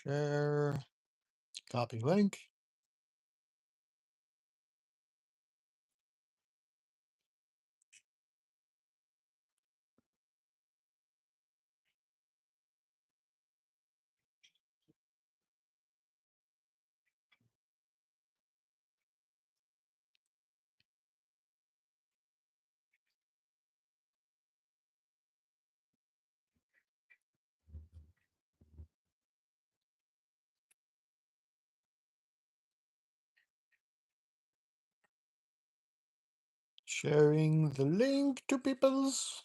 Share, copy link. Sharing the link to peoples.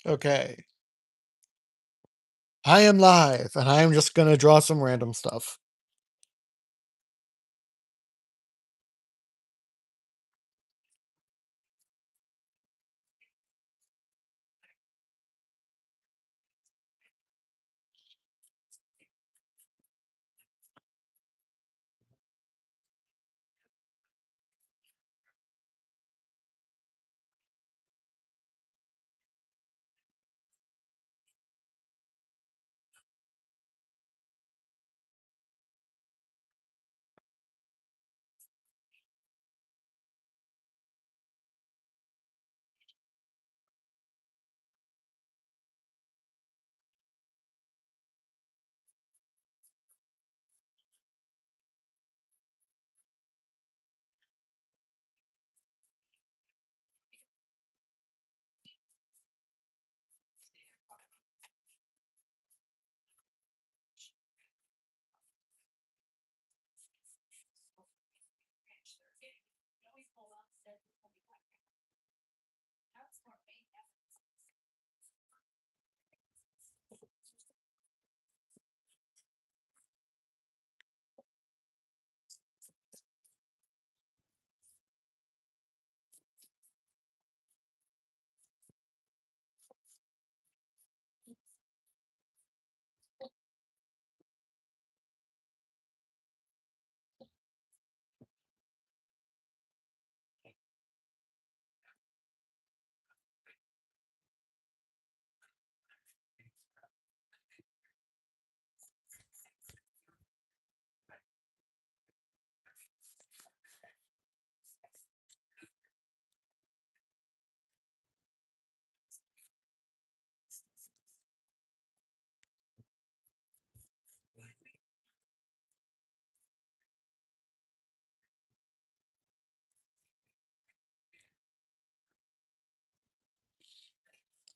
Okay. I am live, and I am just gonna draw some random stuff.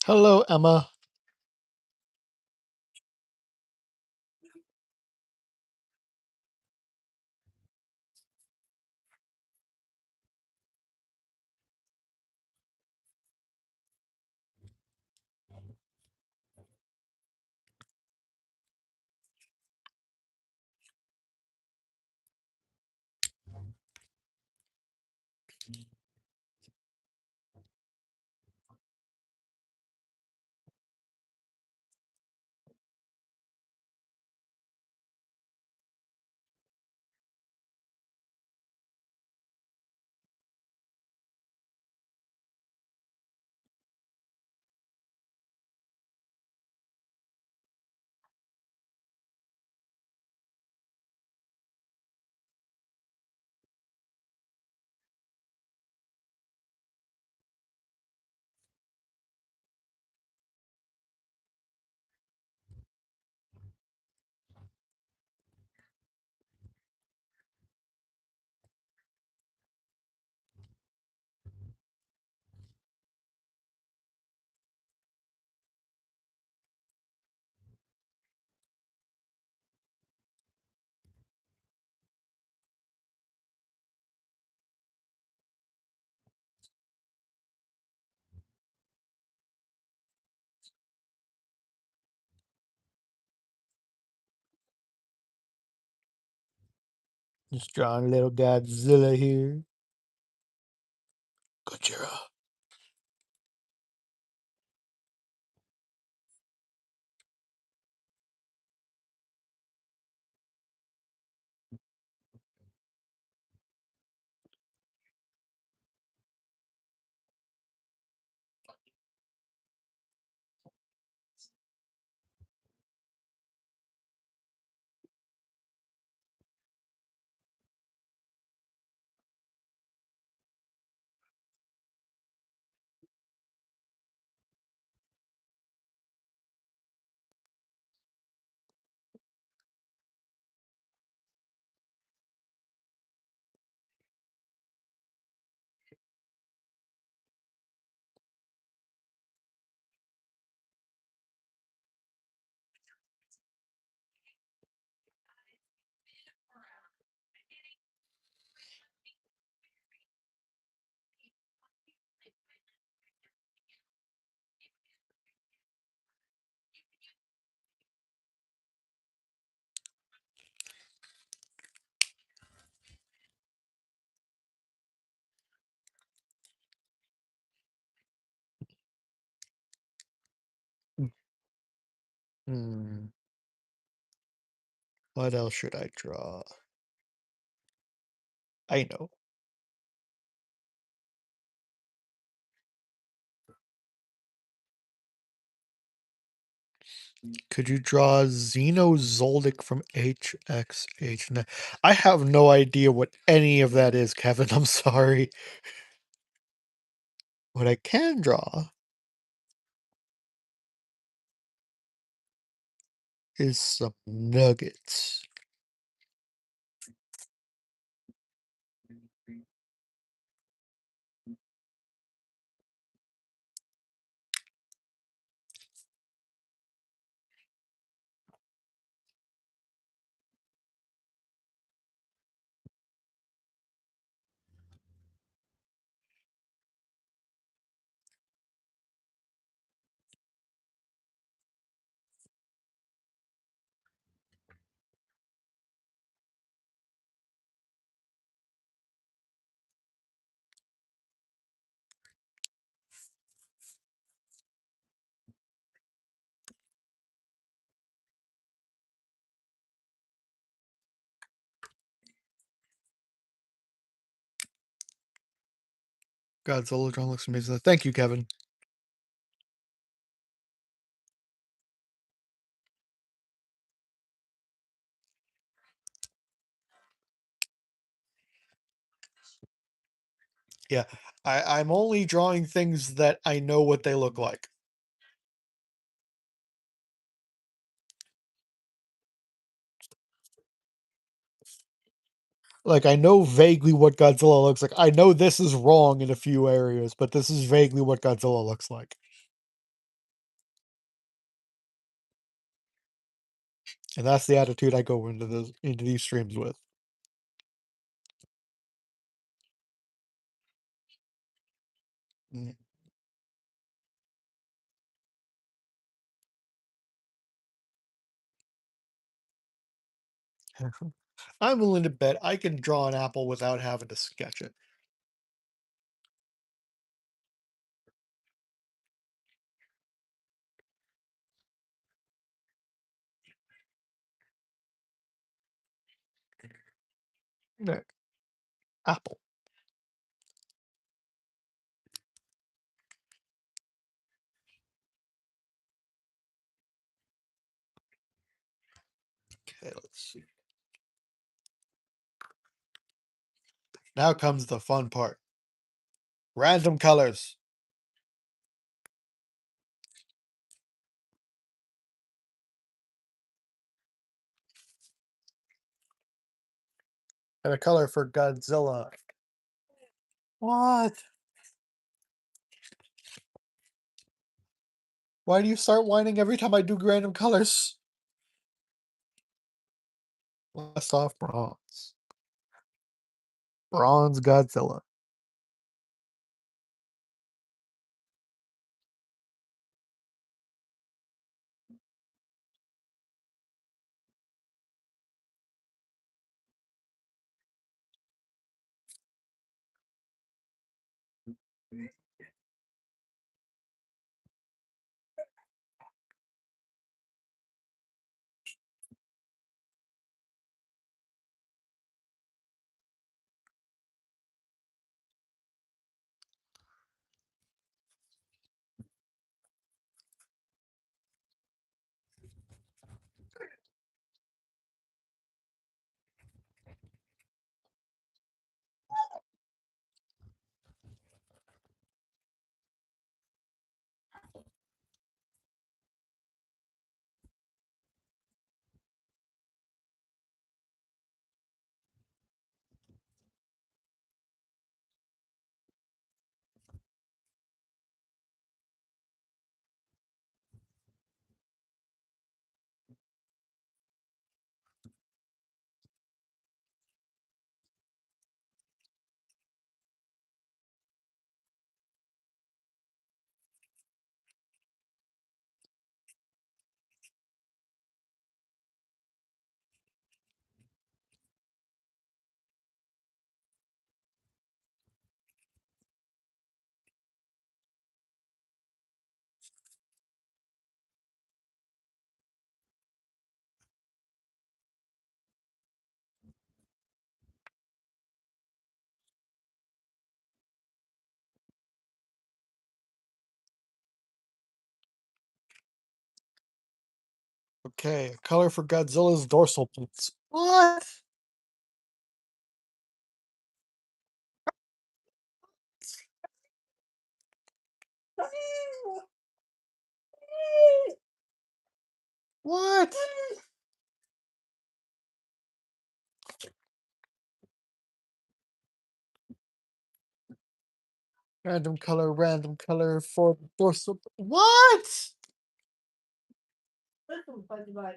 Hello, Emma. Just drawing a little Godzilla here. Gojira. Hmm. What else should I draw? I know. Could you draw Xenozoldic from HXH? I have no idea what any of that is, Kevin. I'm sorry. What I can draw is some nuggets. Godzilla drawing looks amazing. Thank you, Kevin. Yeah, I'm only drawing things that I know what they look like. Like, I know vaguely what Godzilla looks like. I know this is wrong in a few areas, but this is vaguely what Godzilla looks like. And that's the attitude I go into these streams with. Mm. I'm willing to bet I can draw an apple without having to sketch it. Nick, apple. Okay, let's see. Now comes the fun part. Random colors. And a color for Godzilla. What? Why do you start whining every time I do random colors? Last off bronze. Bronze Godzilla. Okay, a color for Godzilla's dorsal plates. What? What? Random color for dorsal. What? Listen, Fuzzy Bud.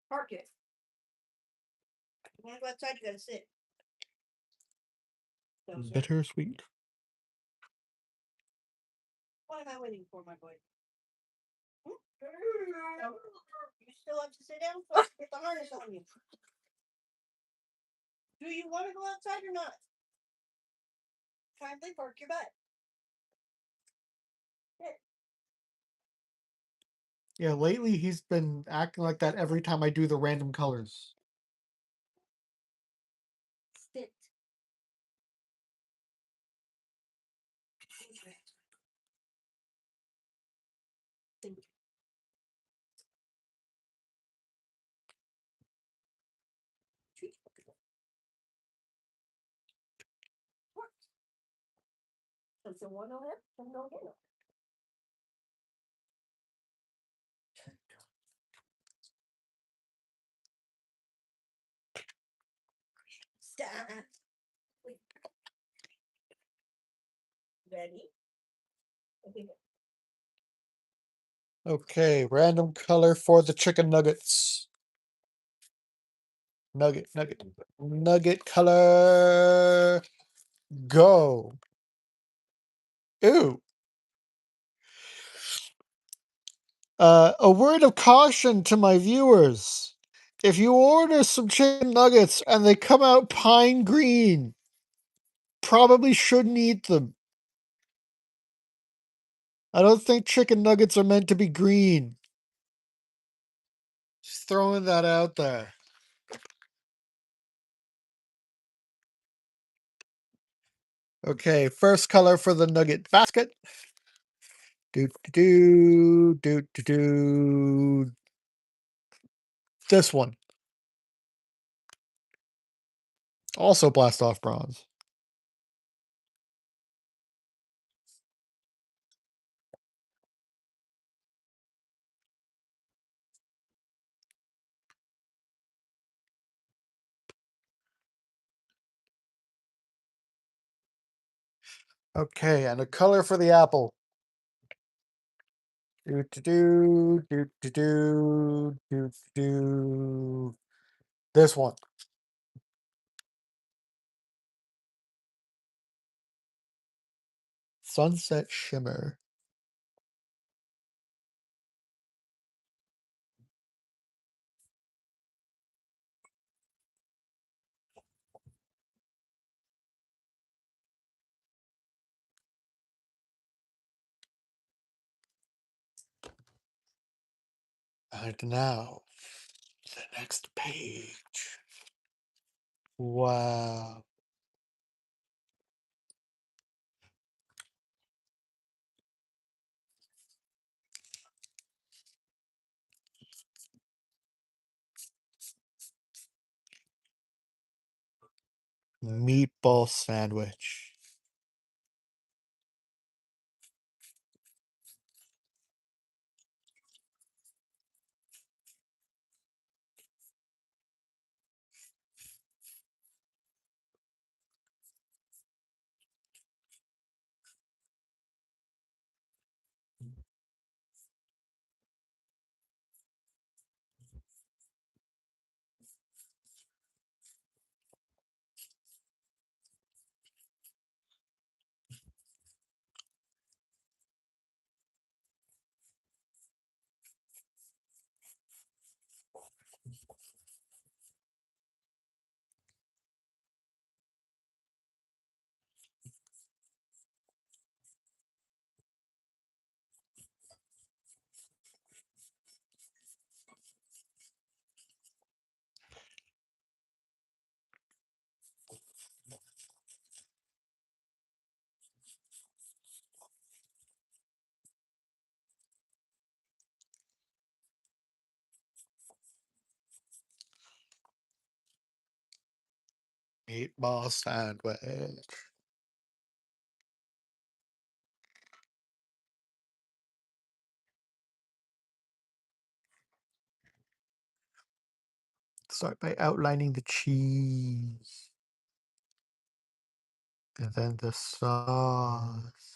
Park it. You wanna go outside, you gotta sit. No, sir. Bittersweet. What am I waiting for, my boy? Hmm? No. You still have to sit down? Get the harness on you. Do you want to go outside or not? Kindly park your butt. Yeah, lately he's been acting like that every time I do the random colors. Sit. Thank you. Does the one on him? Then go get him. Stop. Wait. Ready? Okay. Okay, random color for the chicken nuggets. Nugget color. Go. Ooh. A word of caution to my viewers. If you order some chicken nuggets and they come out pine green, probably shouldn't eat them. I don't think chicken nuggets are meant to be green. Just throwing that out there. Okay, first color for the nugget basket. Do. This one. Also blast off bronze. Okay, and a color for the apple. Do. This one. Sunset Shimmer. And now, the next page. Wow. Meatball sandwich. Meatball sandwich. Start by outlining the cheese. And then the sauce.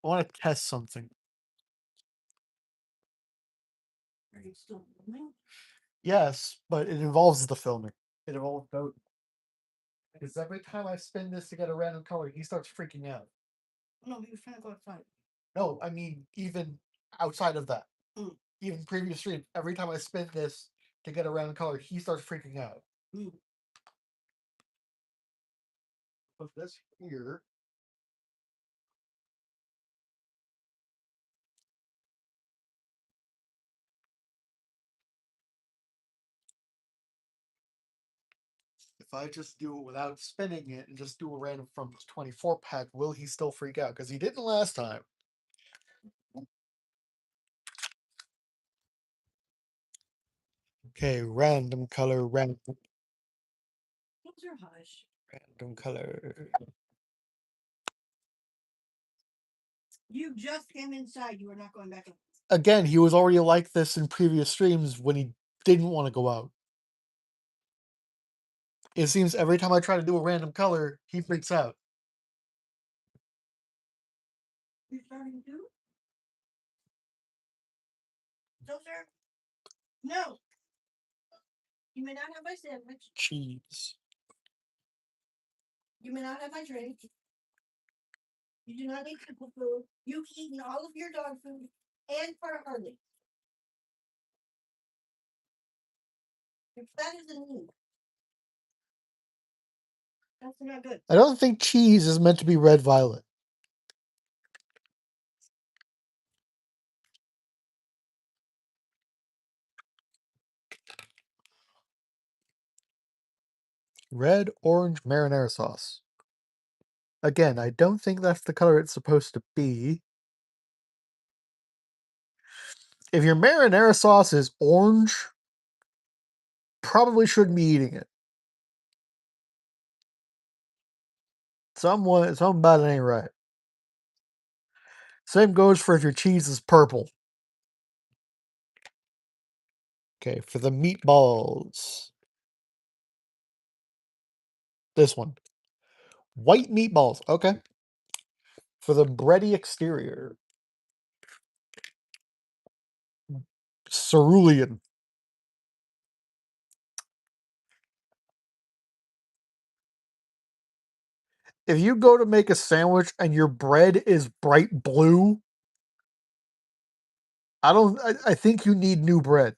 I want to test something. Are you still filming? Yes, but it involves the filming. It involves both. Because every time I spin this to get a random color, he starts freaking out. No, he was trying to go outside. No, I mean even outside of that. Mm. Even previous stream, every time I spin this to get a random color, he starts freaking out. Mm. Put this here. If I just do it without spinning it and just do a random from this 24 pack, will he still freak out? Because he didn't last time. Okay, random color, random Those are hush. color. You just came inside. You were not going back in. Again, he was already like this in previous streams when he didn't want to go out. It seems every time I try to do a random color, he freaks out. You're starting to? No, sir. No. You may not have my sandwich. Cheese. You may not have my drink. You do not need simple food. You've eaten all of your dog food and for Harley. If that is a need, that's not good. I don't think cheese is meant to be red violet. Red, orange, marinara sauce. Again, I don't think that's the color it's supposed to be. If your marinara sauce is orange, probably shouldn't be eating it. Something about it ain't right. Same goes for if your cheese is purple. Okay, for the meatballs. This one. White meatballs. Okay. For the bready exterior. Cerulean. If you go to make a sandwich and your bread is bright blue, I think you need new bread.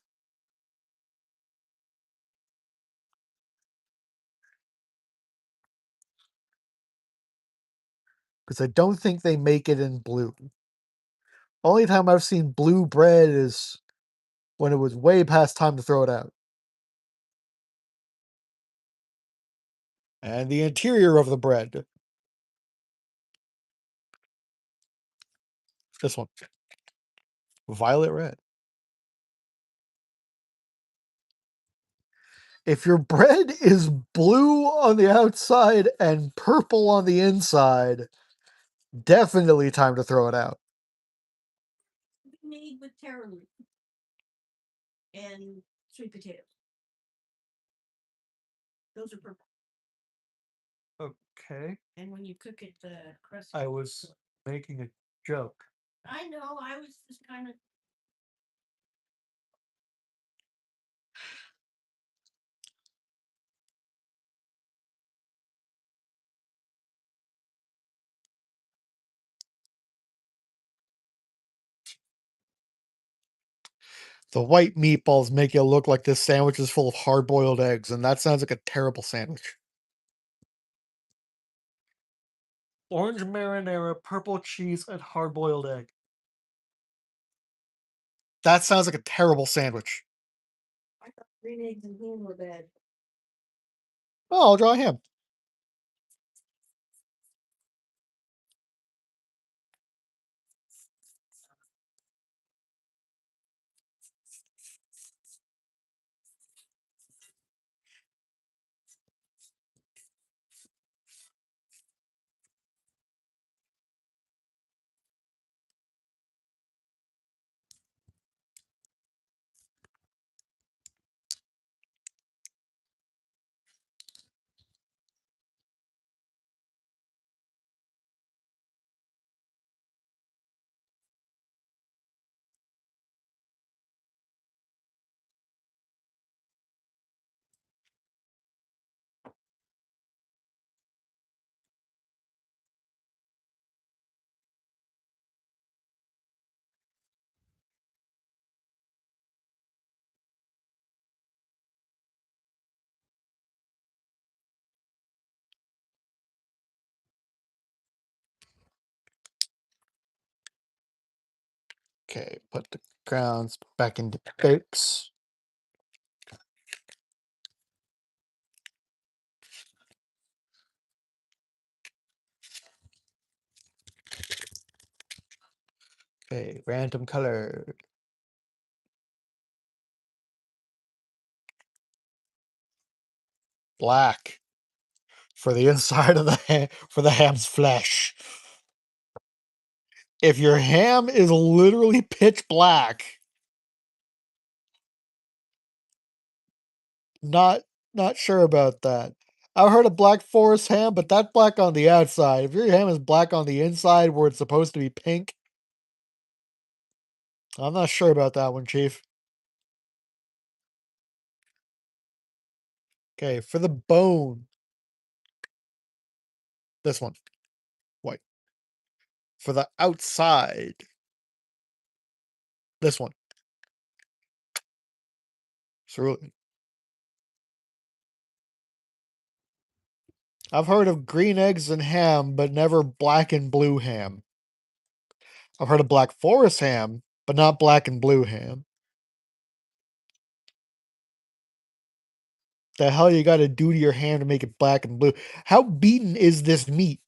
Because I don't think they make it in blue. Only time I've seen blue bread is when it was way past time to throw it out. And the interior of the bread. This one. Violet red. If your bread is blue on the outside and purple on the inside, definitely time to throw it out. Made with taro root and sweet potatoes. Those are purple. Okay. And when you cook it, the crust. I was making a joke. I know. I was just kind of. The white meatballs make it look like this sandwich is full of hard-boiled eggs, and that sounds like a terrible sandwich. Orange marinara, purple cheese, and hard-boiled egg. That sounds like a terrible sandwich. I thought green eggs and ham were bad. Oh, I'll draw ham. Okay, put the grounds back into bakes. Okay, random color. Black. For the inside of the for the ham's flesh. If your ham is literally pitch black, not sure about that. I've heard of Black Forest ham, but that's black on the outside. If your ham is black on the inside where it's supposed to be pink, I'm not sure about that one, Chief. Okay, for the bone. This one. White. For the outside. This one. Cerulean. I've heard of green eggs and ham, but never black and blue ham. I've heard of Black Forest ham, but not black and blue ham. The hell you gotta do to your ham to make it black and blue? How beaten is this meat?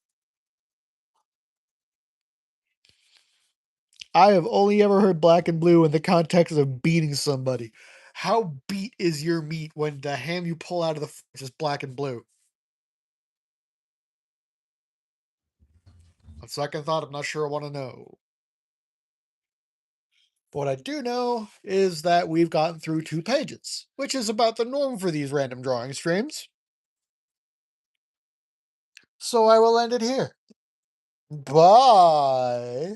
I have only ever heard black and blue in the context of beating somebody. How beat is your meat when the ham you pull out of the fridge is black and blue? On second thought, I'm not sure I want to know. But what I do know is that we've gotten through 2 pages, which is about the norm for these random drawing streams. So I will end it here. Bye.